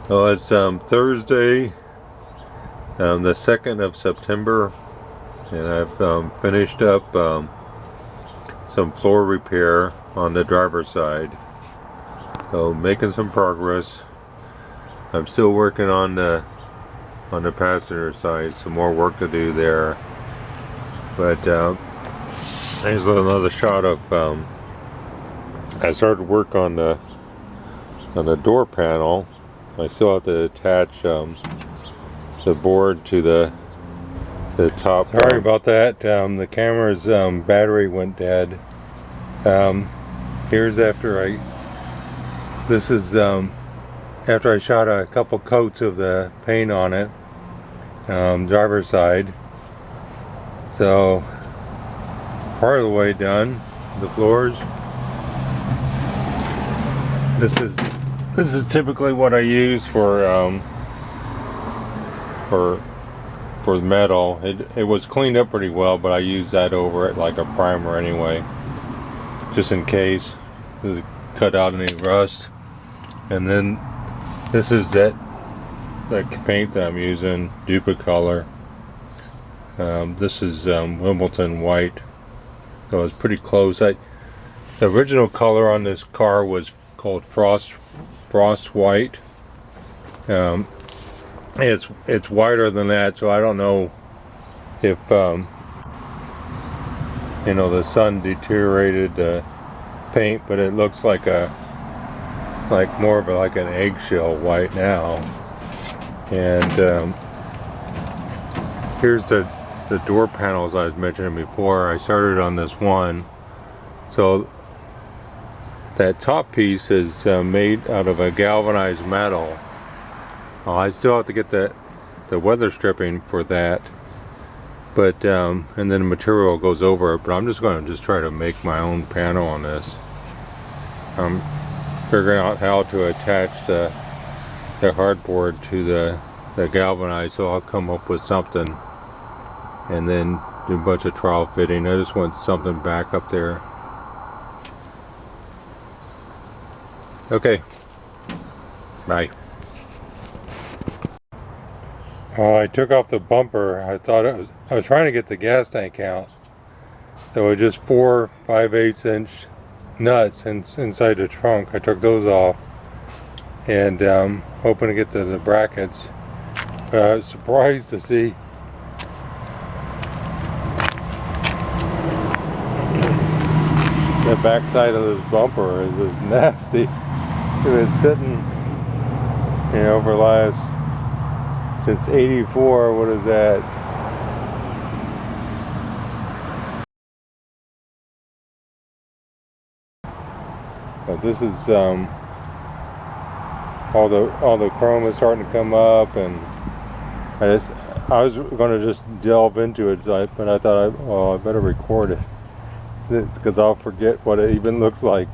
Well, it's Thursday, the 2nd of September, and I've finished up some floor repair on the driver's side. So making some progress. I'm still working on the passenger side. Some more work to do there. But here's another shot of I started work on the door panel. I still have to attach the board to the top. Sorry about that. The camera's battery went dead. Here's after this is after I shot a couple coats of the paint on it, driver's side. So part of the way done, the floors. This is typically what I use for metal. It was cleaned up pretty well, but I use that over it like a primer anyway, just in case. This is cut out any rust. And then this is the paint that I'm using, Duplicolor. This is Wimbledon white, so it's pretty close. The original color on this car was called Frost white. It's whiter than that, so I don't know if the sun deteriorated the paint, but it looks like more of like an eggshell white now. And here's the door panels I was mentioning before. I started on this one. So that top piece is made out of a galvanized metal. I still have to get the weather stripping for that, but and then the material goes over it. But I'm just going to try to make my own panel on this. I'm figuring out how to attach the hardboard to the galvanized, so I'll come up with something and then do a bunch of trial fitting. I just want something back up there. Okay, bye. I took off the bumper. I was trying to get the gas tank out. There were just 4 5/8 inch nuts inside the trunk. I took those off and hoping to get to the brackets. But I was surprised to see the backside of this bumper is just nasty. It was sitting, for since '84. What is that? But this is all the chrome is starting to come up, and I was going to just delve into it, but I thought I better record it because I'll forget what it even looks like.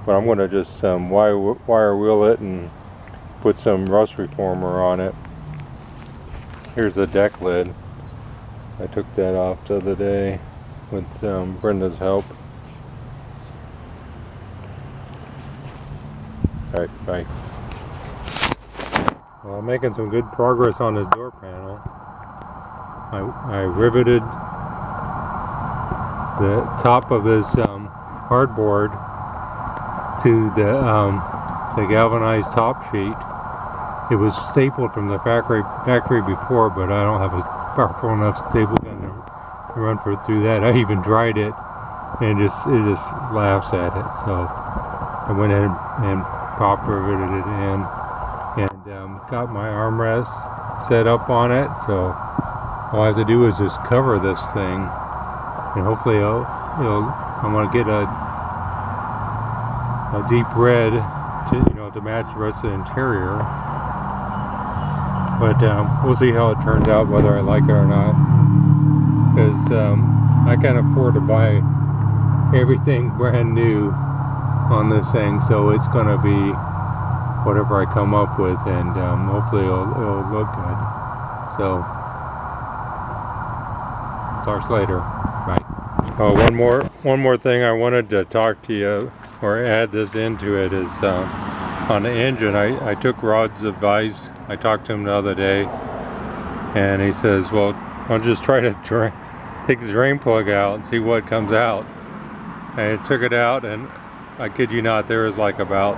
But I'm going to just wire wheel it and put some rust reformer on it. Here's the deck lid. I took that off the other day with Brenda's help. Alright, bye. Well, I'm making some good progress on this door panel. I riveted the top of this hardboard to the galvanized top sheet. It was stapled from the factory before, but I don't have a powerful enough staple gun to run through that. I even dried it, and it just laughs at it. So I went ahead and pop riveted it in, and got my armrest set up on it. So all I have to do is just cover this thing, and hopefully I'm going to get a deep red to match the rest of the interior. But we'll see how it turns out, whether I like it or not, because I can't afford to buy everything brand new on this thing, so it's going to be whatever I come up with, and hopefully it'll look good. So talk later. Bye. One more thing I wanted to talk to you or add this into it is on the engine. I took Rod's advice. I talked to him the other day, and he says, well, I'll just try to take the drain plug out and see what comes out. And I took it out, and I kid you not, there was like about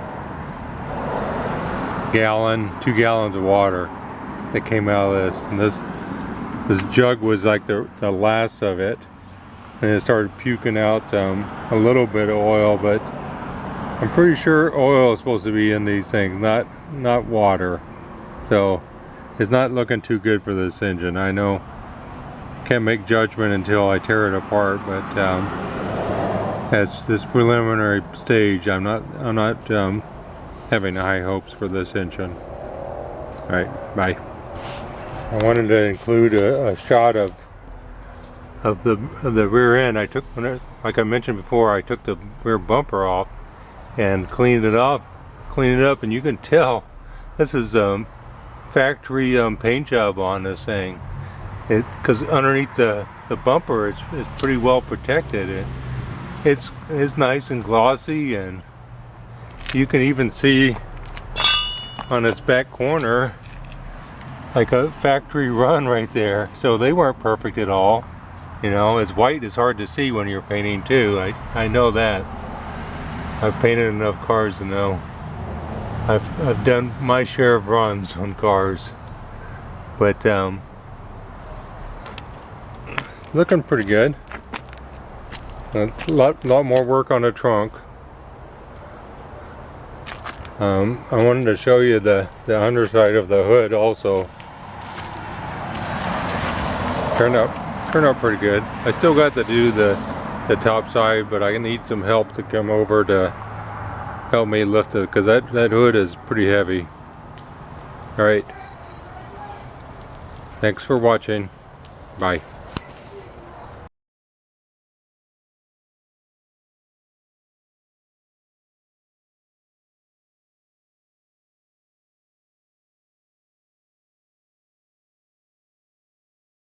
gallon, 2 gallons of water that came out of this. And this jug was like the last of it, and it started puking out a little bit of oil, but I'm pretty sure oil is supposed to be in these things, not water. So it's not looking too good for this engine. I know can't make judgment until I tear it apart, but as this preliminary stage, I'm not having high hopes for this engine. All right, bye. I wanted to include a shot of the rear end. I took, like I mentioned before, I took the rear bumper off and cleaned it up, and you can tell this is factory paint job on this thing. Because underneath the bumper, it's pretty well protected. It's nice and glossy, and you can even see on its back corner like a factory run right there. So they weren't perfect at all. You know, it's white, it's hard to see when you're painting too. I know that. I've painted enough cars to know. I've done my share of runs on cars, but looking pretty good. That's a lot more work on the trunk. I wanted to show you the underside of the hood also. Turned out pretty good. I still got to do the top side, but I need some help to come over to help me lift it, because that hood is pretty heavy. Alright. Thanks for watching. Bye.